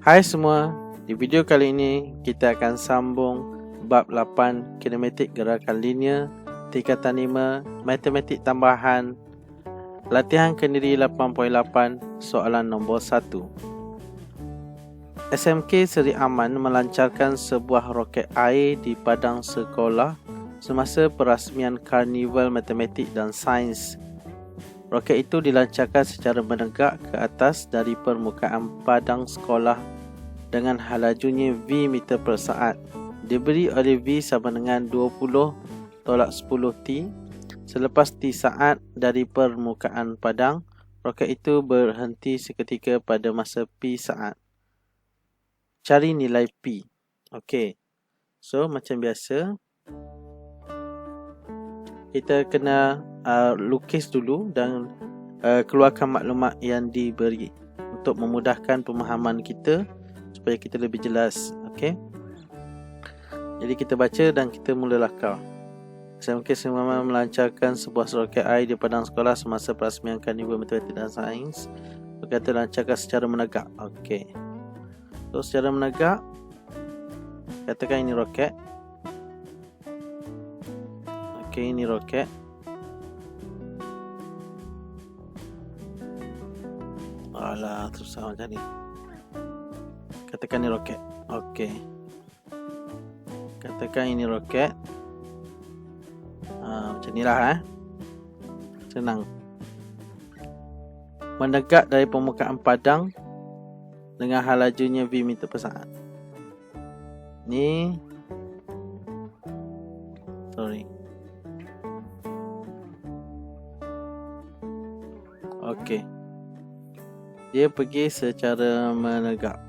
Hai semua, di video kali ini kita akan sambung bab 8 kinematik gerakan linear, tingkatan 5 matematik tambahan, latihan kendiri 8.8, soalan nombor 1. SMK Seri Aman melancarkan sebuah roket air di padang sekolah semasa perasmian Karnival Matematik dan Sains. Roket itu dilancarkan secara menegak ke atas dari permukaan padang sekolah dengan halajunya V meter per saat. Diberi oleh V sama dengan 20 tolak 10 T. Selepas T saat dari permukaan padang, roket itu berhenti seketika pada masa P saat. Cari nilai P. Okey. So, macam biasa, kita kena lukis dulu dan keluarkan maklumat yang diberi untuk memudahkan pemahaman kita supaya kita lebih jelas. Okey. Jadi kita baca dan kita mula lakar. SMK Seri Aman melancarkan sebuah roket air di padang sekolah semasa perasmian Karnival Matematik dan Sains. Berkata lancarkan secara menegak. Okey. So, secara menegak, katakan ini roket. Okey, ini roket. Alah, susah macam ni. Katakan ini roket. Okey. Katakan ini roket. Macam ni lah. Senang. Menegak dari permukaan padang dengan halajunya V meter per saat. Ni. Sorry. Okey. Dia pergi secara menegak.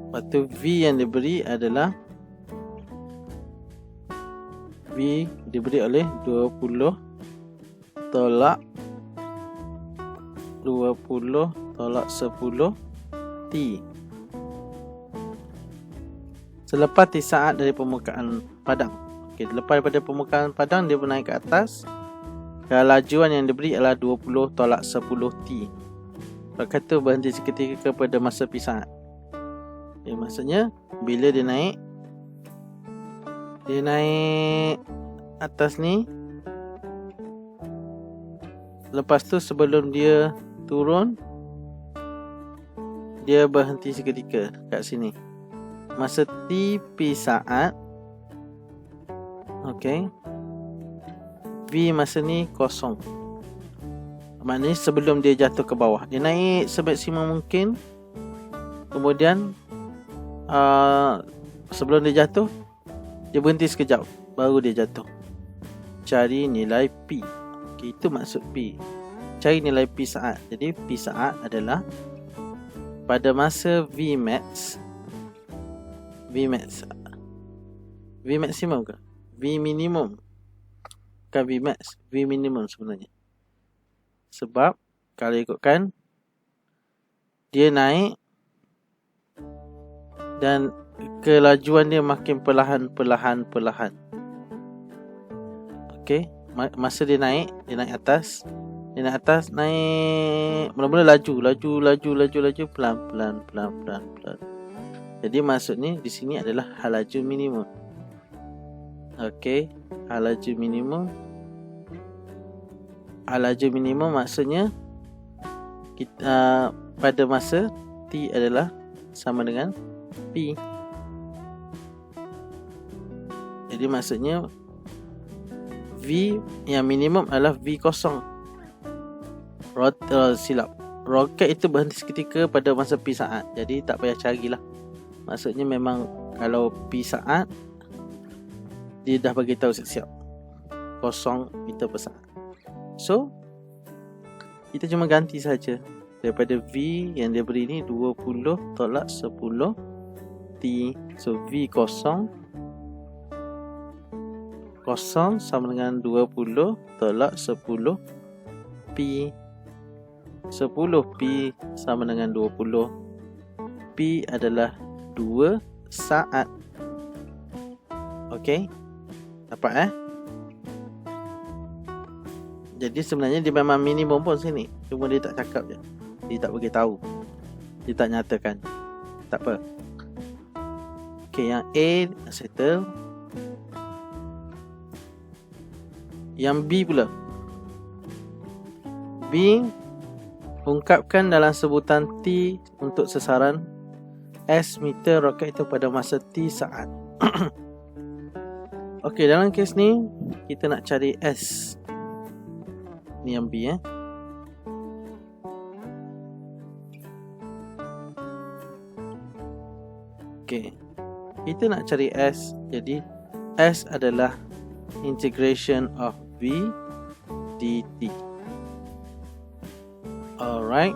Lepas tu V yang diberi adalah V diberi oleh 20 tolak 10 T. Selepas T saat dari permukaan padang. Okey, lepas daripada permukaan padang dia naik ke atas. Kelajuan yang diberi adalah 20 tolak 10 T. Kata berhenti seketika pada masa P saat. Maksudnya bila dia naik atas ni, lepas tu sebelum dia turun, dia berhenti seketika kat sini masa T P saat. Okey, V masa ni kosong. Maknanya sebelum dia jatuh ke bawah, dia naik semaksimum mungkin. Kemudian sebelum dia jatuh, dia berhenti sekejap, baru dia jatuh. Cari nilai P. Okay, itu maksud P. Cari nilai P saat. Jadi P saat adalah pada masa V max. V maximum ke? V minimum. Bukan V max, V minimum sebenarnya. Sebab kalau ikutkan, dia naik dan kelajuan dia makin perlahan. Okey, masa dia naik atas, naik mula-mula laju, pelan. Jadi maksudnya di sini adalah halaju minimum. Okey, halaju minimum maksudnya kita pada masa T adalah sama dengan P. Jadi maksudnya V yang minimum adalah V kosong. Silap. Roket itu berhenti seketika pada masa P saat. Jadi tak payah carilah. Maksudnya memang kalau P saat, dia dah bagi tahu siap-siap 0 meter per saat. So, kita cuma ganti saja. Daripada V yang dia beri ni 20 tolak 10 T. So V kosong sama dengan 20 tolak 10 P. 10 P sama dengan 20. P adalah 2 saat. Okey, dapat Jadi sebenarnya dia memang minimum pun sini. Cuma dia tak cakap je. Dia tak bagi tahu. dia tak nyatakan. Tak apa. Okey, yang A settle. Yang B pula. B ungkapkan dalam sebutan T untuk sesaran S meter roket itu pada masa T saat. Okey, dalam kes ni kita nak cari S. Ni yang B Okey. Kita nak cari S. Jadi S adalah integration of V dt. Alright.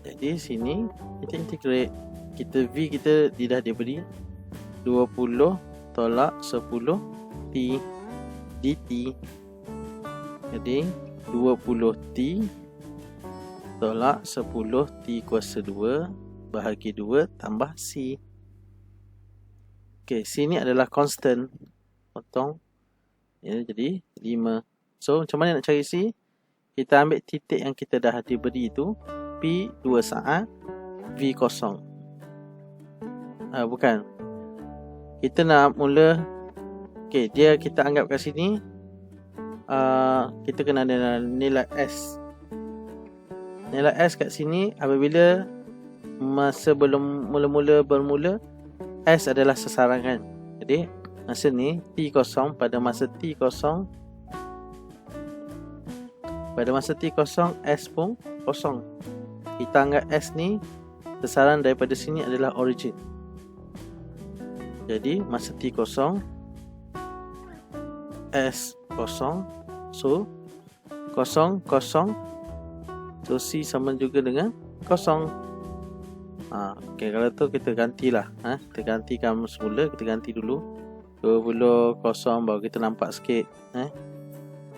Jadi sini kita integrate. Kita V kita dah diberi 20 tolak 10 T dt. Jadi 20 T tolak 10 T kuasa 2 bahagi 2 tambah C. Okey, sini adalah constant. Potong. Ya, jadi 5. So, macam mana nak cari C? Kita ambil titik yang kita dah diberi itu. P 2 saat. V kosong. Bukan. Kita nak mula. Okey, dia kita anggap kat sini. Kita kena ada nilai S. Nilai S kat sini apabila masa belum mula-mula bermula, S adalah sesaran kan. Jadi masa ni T kosong, pada masa T kosong, S pun kosong. Kita anggap S ni sesaran daripada sini adalah origin. Jadi masa T kosong, S kosong, so kosong kosong, so C sama juga dengan kosong. Okey, kalau tu kita gantilah. Kita gantikan semula, kita ganti dulu 20 kosong baru kita nampak sikit.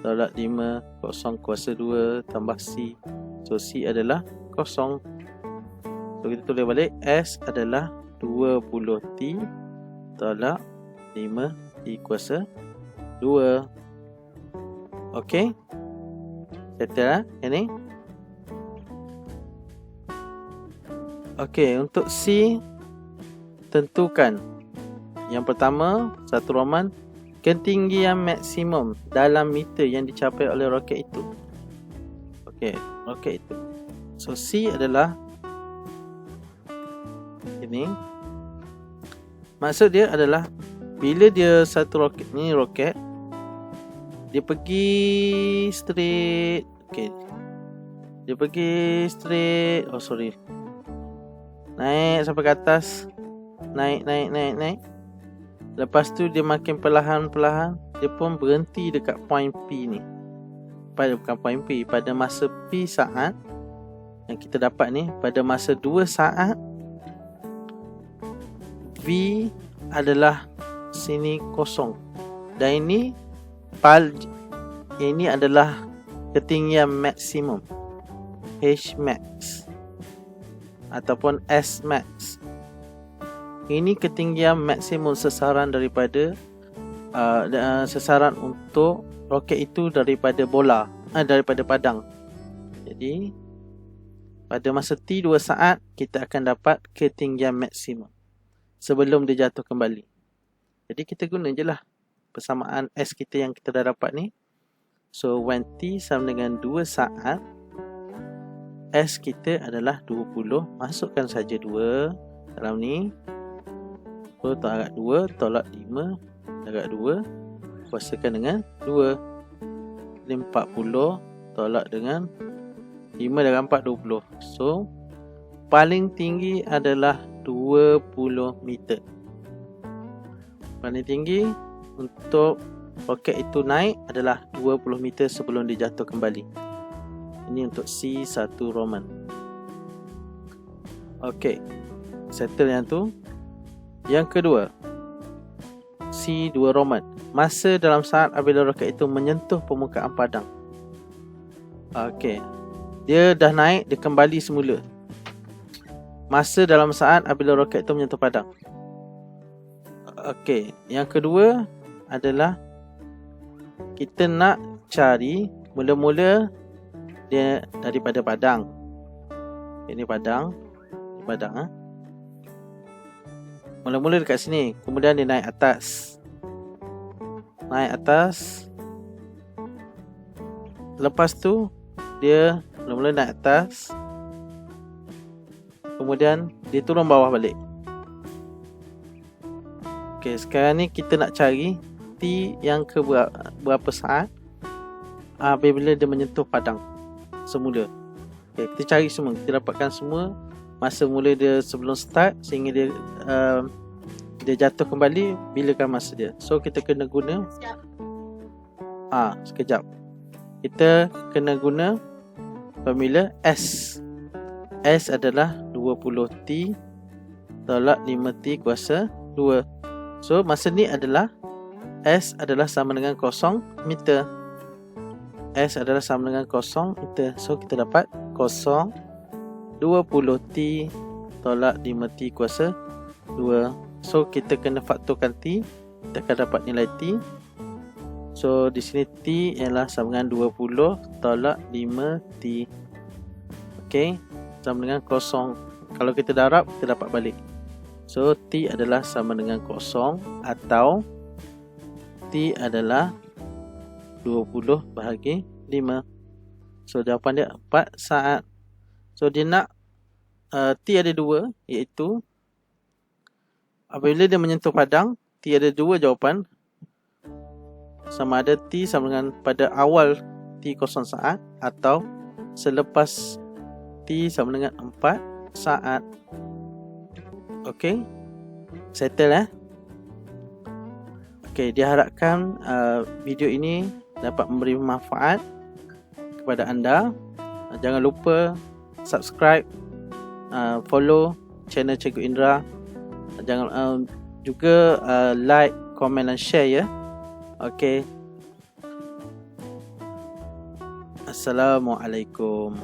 Tolak 5 kosong kuasa 2 tambah C. So C adalah kosong. So kita tulis balik S adalah 20 T tolak 5 T kuasa 2. Okey. Settle ini. Okey, untuk C tentukan. Yang pertama, satu Roman, ketinggian maksimum dalam meter yang dicapai oleh roket itu. Okey, roket itu. So C adalah ini. Maksud dia adalah bila dia satu roket ni roket, dia pergi straight. Okey. Dia pergi straight. Naik sampai ke atas. Naik. Lepas tu dia makin perlahan-perlahan, dia pun berhenti dekat point P ni. Bukan point P, pada masa P saat yang kita dapat ni, pada masa 2 saat V adalah sini kosong. Dan ini adalah ketinggian maksimum, H max ataupun S max. Ini ketinggian maksimum sesaran daripada sesaran untuk roket itu daripada bola, daripada padang. Jadi pada masa T 2 saat kita akan dapat ketinggian maksimum sebelum dia jatuh kembali. Jadi kita guna je lah persamaan S kita yang kita dah dapat ni. So when T sama dengan 2 saat, S kita adalah 20. Masukkan saja 2 dalam ni. So agak 2 tolak 5 agak 2 kuasakan dengan 2. Ini 40 tolak dengan 5 darab 4 20. So paling tinggi adalah 20 meter. Paling tinggi untuk roket itu naik adalah 20 meter sebelum dia jatuh kembali. Ini untuk C1 Roman. Okey, settle yang tu. Yang kedua, C2 Roman. Masa dalam saat apabila roket itu menyentuh permukaan padang. Okey, dia dah naik, dia kembali semula. Masa dalam saat apabila roket itu menyentuh padang. Okey, yang kedua adalah kita nak cari mula-mula dia daripada padang. Ini padang. Mula-mula dekat sini, kemudian dia naik atas. Lepas tu dia mula-mula naik atas, kemudian dia turun bawah balik. Okey, sekarang ni kita nak cari T yang ke berapa saat apabila dia menyentuh padang semula. Okey, kita cari semua, kita dapatkan semua masa mula dia sebelum start sehingga dia jatuh kembali, bilakan masa dia. So kita kena guna sekejap. Kita kena guna formula S. S adalah 20T tolak 5T kuasa 2. So masa ni adalah S adalah sama dengan 0 meter. S adalah sama dengan 0 meter. So kita dapat 0 20T tolak 5T kuasa 2. So kita kena faktorkan T, kita akan dapat nilai T. So di sini T ialah sama dengan 20 tolak 5T. Okey, sama dengan 0. Kalau kita darab, kita dapat balik. So T adalah sama dengan 0 atau T adalah 20 bahagi 5. So jawapan dia 4 saat. So dia nak T ada 2, iaitu apabila dia menyentuh padang, T ada 2 jawapan. Sama ada T sama dengan pada awal T 0 saat atau selepas T sama dengan 4 saat. Okey, settle Okey, diharapkan video ini dapat memberi manfaat kepada anda. Jangan lupa subscribe, follow channel Cikgu Indra. Jangan juga like, komen dan share ya. Okey. Assalamualaikum.